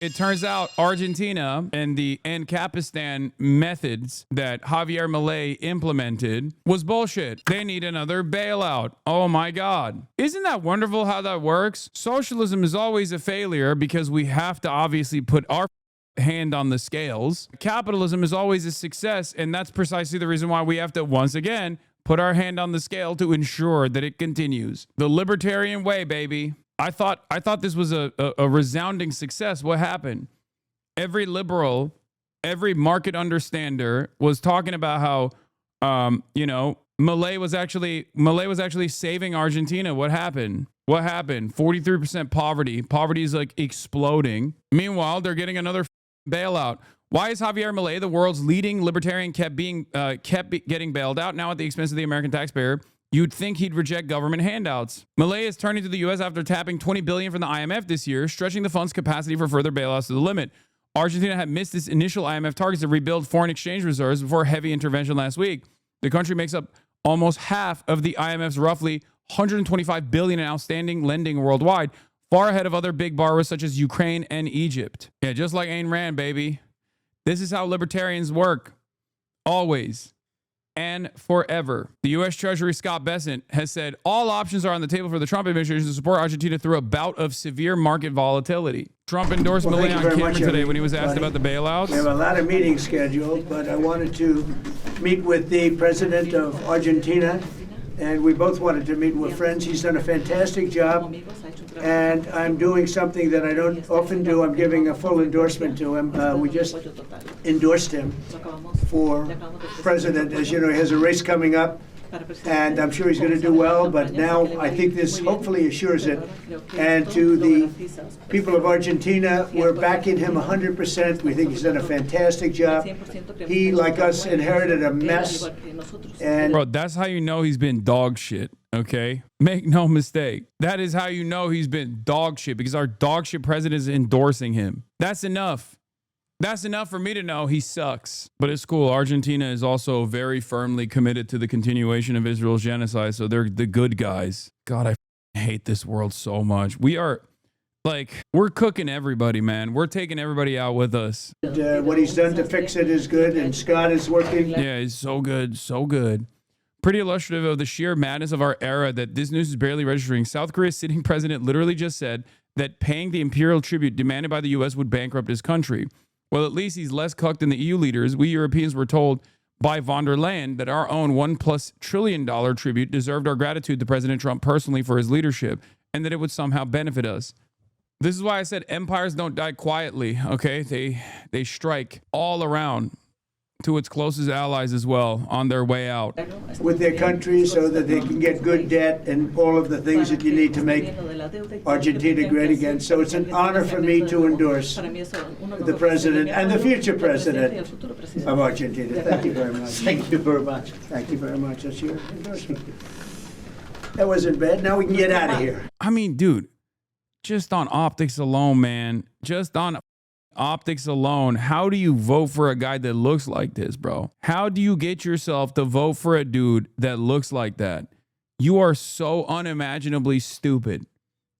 It turns out Argentina and the Ancapistan methods that Javier Milei implemented was bullshit. They need another bailout. Oh my God. Isn't that wonderful how that works? Socialism is always a failure because we have to obviously put our hand on the scales. Capitalism is always a success, and that's precisely the reason why we have to, once again, put our hand on the scale to ensure that it continues. The libertarian way, baby. I thought this was a resounding success. What happened? Every liberal, every market understander was talking about how, you know, Milei was actually saving Argentina. What happened? What happened? 43% poverty. Poverty is like exploding. Meanwhile, they're getting another bailout. Why is Javier Milei, the world's leading libertarian, kept getting bailed out now at the expense of the American taxpayer? You'd think he'd reject government handouts. Milei is turning to the U.S. after tapping $20 billion from the IMF this year, stretching the fund's capacity for further bailouts to the limit. Argentina had missed its initial IMF targets to rebuild foreign exchange reserves before heavy intervention last week. The country makes up almost half of the IMF's roughly $125 billion in outstanding lending worldwide, far ahead of other big borrowers such as Ukraine and Egypt. Yeah, just like Ayn Rand, baby. This is how libertarians work. Always. And forever. The U.S. Treasury Scott Bessent has said all options are on the table for the Trump administration to support Argentina through a bout of severe market volatility. Trump endorsed Milei on camera today when he was asked about the bailouts. We have a lot of meetings scheduled, but I wanted to meet with the president of Argentina, and we both wanted to meet with friends. He's done a fantastic job, and I'm doing something that I don't often do. I'm giving a full endorsement to him. We just endorsed him for president. As you know, he has a race coming up, and I'm sure he's going to do well, but now I think this hopefully assures it. And to the people of Argentina, we're backing him 100%. We think he's done a fantastic job. He, like us, inherited a mess. And bro, that's how you know he's been dog shit, okay? Make no mistake. That is how you know he's been dog shit, because our dog shit president is endorsing him. That's enough. That's enough for me to know he sucks. But it's cool. Argentina is also very firmly committed to the continuation of Israel's genocide, so they're the good guys. God, I hate this world so much. We are, like, we're cooking everybody, man. We're taking everybody out with us. what he's done to fix it is good, and Scott is working. Yeah, he's so good, so good. Pretty illustrative of the sheer madness of our era that this news is barely registering. South Korea's sitting president literally just said that paying the imperial tribute demanded by the U.S. would bankrupt his country. Well, at least he's less cucked than the EU leaders. We Europeans were told by von der Leyen that our own $1+ trillion tribute deserved our gratitude to President Trump personally for his leadership, and that it would somehow benefit us. This is why I said empires don't die quietly, okay? They strike all around to its closest allies as well on their way out. With their country so that they can get good debt and all of the things that you need to make Argentina great again. So it's an honor for me to endorse the president and the future president of Argentina. Thank you very much. Thank you very much. Thank you very much. That's your endorsement. That wasn't bad. Now we can get out of here. I mean, dude, just on optics alone, man, just on optics alone, how do you vote for a guy that looks like this, bro? How do you get yourself to vote for a dude that looks like that? You are so unimaginably stupid.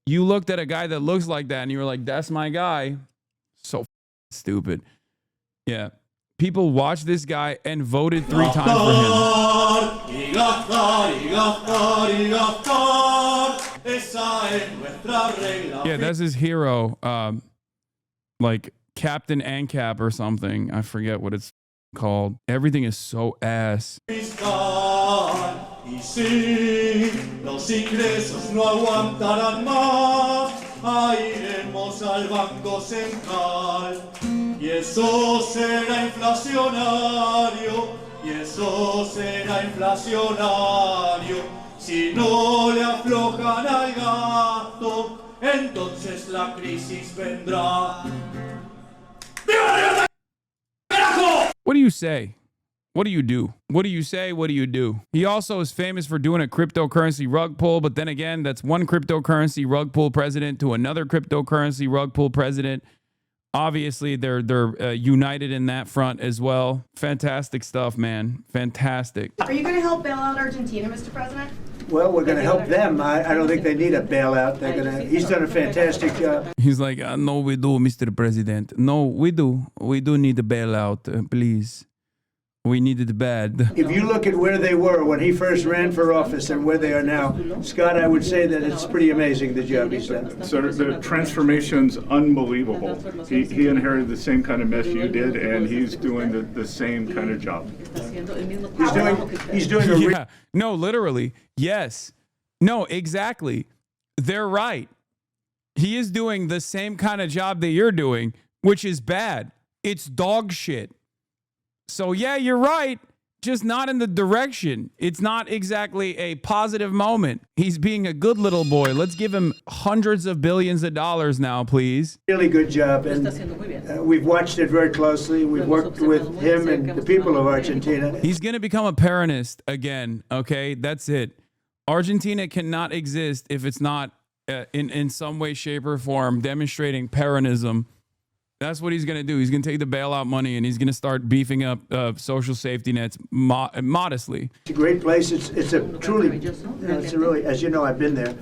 You looked at a guy that looks like that and you were like, that's my guy. So stupid. Yeah. People watched this guy and voted 3 times for him. Yeah, that's his hero. Like Captain ANCAP or something. I forget what it's called. Everything is so ass. Si no le aflojan al gato, entonces la crisis vendrá. What do you say? What do you do? What do you say? What do you do? He also is famous for doing a cryptocurrency rug pull, but then again, that's one cryptocurrency rug pull president to another cryptocurrency rug pull president. Obviously, they're united in that front as well. Fantastic stuff, man. Fantastic. Are you going to help bail out Argentina, Mr. President? Well, we're going to help them. I don't think they need a bailout. He's done a fantastic job. He's like, no, we do, Mr. President. No, we do. We do need a bailout, please. We need it bad. If you look at where they were when he first ran for office and where they are now, Scott, I would say that it's pretty amazing the job he's done. So the transformation's unbelievable. He inherited the same kind of mess you did, and he's doing the same kind of job. He's doing a Yeah. No, literally. Yes. No, exactly. They're right. He is doing the same kind of job that you're doing, which is bad. It's dog shit. So yeah, you're right. Just not in the direction. It's not exactly a positive moment. He's being a good little boy. Let's give him hundreds of billions of dollars now, please. Really good job. And we've watched it very closely. We've worked with him and the people of Argentina. He's going to become a Peronist again. Okay, that's it. Argentina cannot exist if it's not in some way, shape, or form demonstrating Peronism. That's what he's going to do. He's going to take the bailout money and he's going to start beefing up social safety nets modestly. It's a great place. It's a truly, it's a really, as you know, I've been there.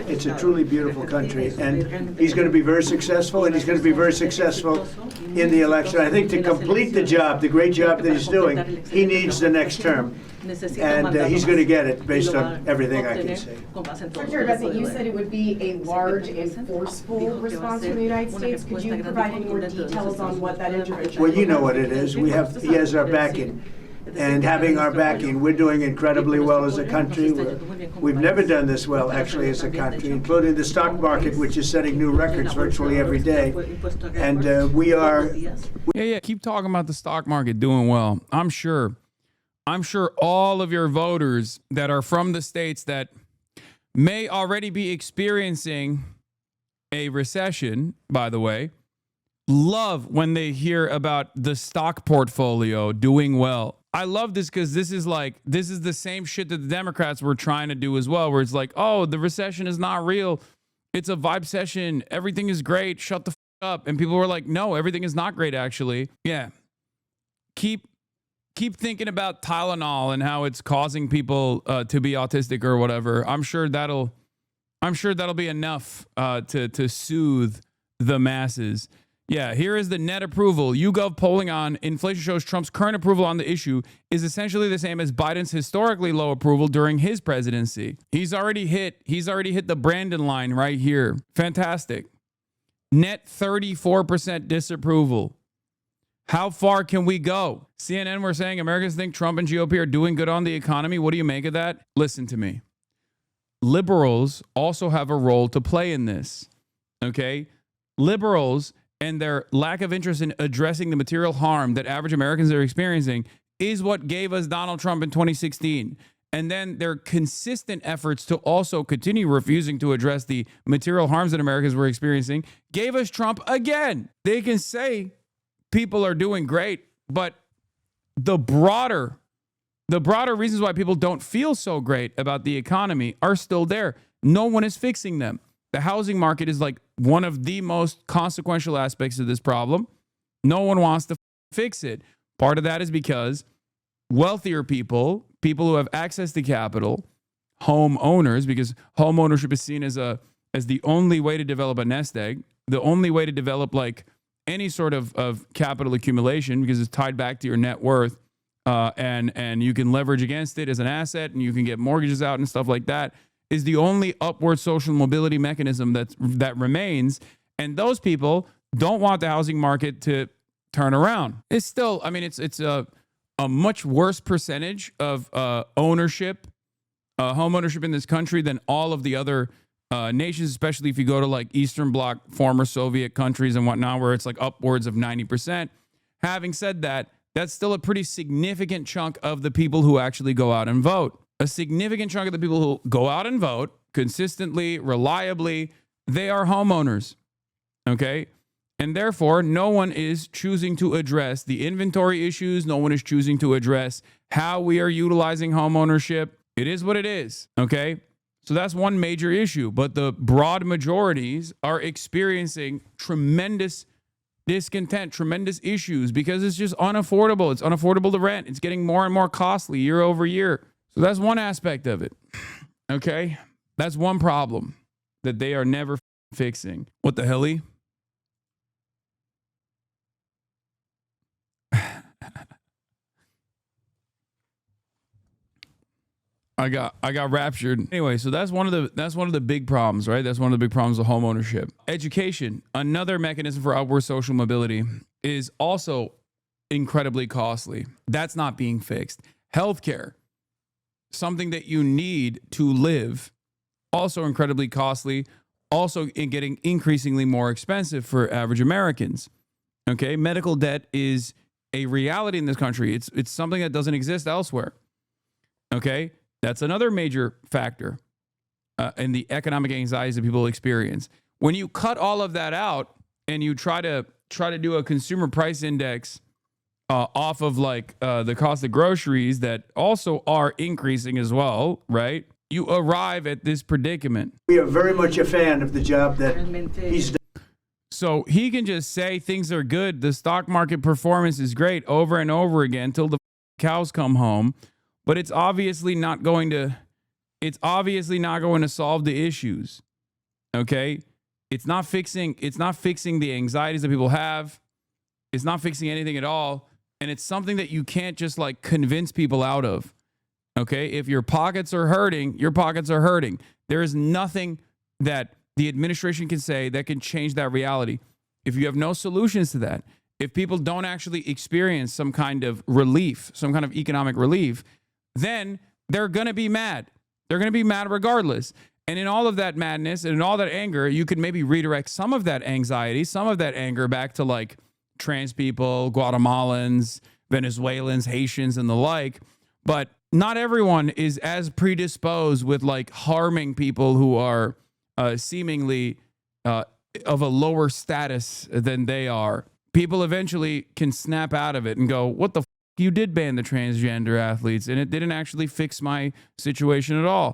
It's a truly beautiful country. And he's going to be very successful, and he's going to be very successful in the election. I think to complete the job, the great job that he's doing, he needs the next term. And he's going to get it based on everything I can say. Secretary Bessie, you said it would be a large and forceful response from the United States. Could you provide any more details on what that intervention? Well, you know what it is. He has our backing. And having our backing, we're doing incredibly well as a country. We've never done this well, actually, as a country, including the stock market, which is setting new records virtually every day. And we are... Yeah, keep talking about the stock market doing well. I'm sure all of your voters that are from the states that may already be experiencing a recession, by the way, love when they hear about the stock portfolio doing well. I love this because this is the same shit that the Democrats were trying to do as well, where it's like, oh, the recession is not real. It's a vibe session. Everything is great. Shut the f up. And people were like, no, everything is not great, actually. Yeah. Keep thinking about Tylenol and how it's causing people to be autistic or whatever. I'm sure that'll be enough to soothe the masses. Yeah, here is the net approval. YouGov polling on inflation shows Trump's current approval on the issue is essentially the same as Biden's historically low approval during his presidency. He's already hit the Brandon line right here. Fantastic. Net 34% disapproval. How far can we go? CNN were saying Americans think Trump and GOP are doing good on the economy. What do you make of that? Listen to me. Liberals also have a role to play in this. Okay? Liberals and their lack of interest in addressing the material harm that average Americans are experiencing is what gave us Donald Trump in 2016. And then their consistent efforts to also continue refusing to address the material harms that Americans were experiencing gave us Trump again. They can say people are doing great, but the broader reasons why people don't feel so great about the economy are still there. No one is fixing them. The housing market is like one of the most consequential aspects of this problem. No one wants to fix it. Part of that is because wealthier people who have access to capital, homeowners, because home ownership is seen as the only way to develop a nest egg, the only way to develop like any sort of capital accumulation, because it's tied back to your net worth, and you can leverage against it as an asset, and you can get mortgages out and stuff like that, is the only upward social mobility mechanism that remains. And those people don't want the housing market to turn around. It's still, I mean, it's a much worse percentage of ownership, home ownership in this country than all of the other nations, especially if you go to like Eastern Bloc, former Soviet countries and whatnot, where it's like upwards of 90%. Having said that, that's still a pretty significant chunk of the people who actually go out and vote. A significant chunk of the people who go out and vote consistently, reliably, they are homeowners. Okay? And therefore, no one is choosing to address the inventory issues. No one is choosing to address how we are utilizing home ownership. It is what it is. Okay? So that's one major issue. But the broad majorities are experiencing tremendous discontent, tremendous issues, because it's just unaffordable. It's unaffordable to rent. It's getting more and more costly year over year. So that's one aspect of it. Okay? That's one problem that they are never fixing. What the hell? I got raptured. Anyway, so that's one of the big problems, right? That's one of the big problems of home ownership. Education, another mechanism for upward social mobility, is also incredibly costly. That's not being fixed. Healthcare, something that you need to live, also incredibly costly, also getting increasingly more expensive for average Americans. Okay, medical debt is a reality in this country. It's something that doesn't exist elsewhere. Okay. That's another major factor in the economic anxieties that people experience. When you cut all of that out and you try to do a consumer price index off of like the cost of groceries that also are increasing as well, right? You arrive at this predicament. We are very much a fan of the job that he's done. So he can just say things are good. The stock market performance is great over and over again until the cows come home. But it's obviously not going to solve the issues. Okay? It's not fixing the anxieties that people have. It's not fixing anything at all. And it's something that you can't just like convince people out of. Okay? If your pockets are hurting, your pockets are hurting. There is nothing that the administration can say that can change that reality. If you have no solutions to that, if people don't actually experience some kind of relief, some kind of economic relief, then they're going to be mad. They're going to be mad regardless. And in all of that madness and in all that anger, you could maybe redirect some of that anxiety, some of that anger back to like trans people, Guatemalans, Venezuelans, Haitians, and the like. But not everyone is as predisposed with like harming people who are seemingly of a lower status than they are. People eventually can snap out of it and go, what the you did ban the transgender athletes, and it didn't actually fix my situation at all.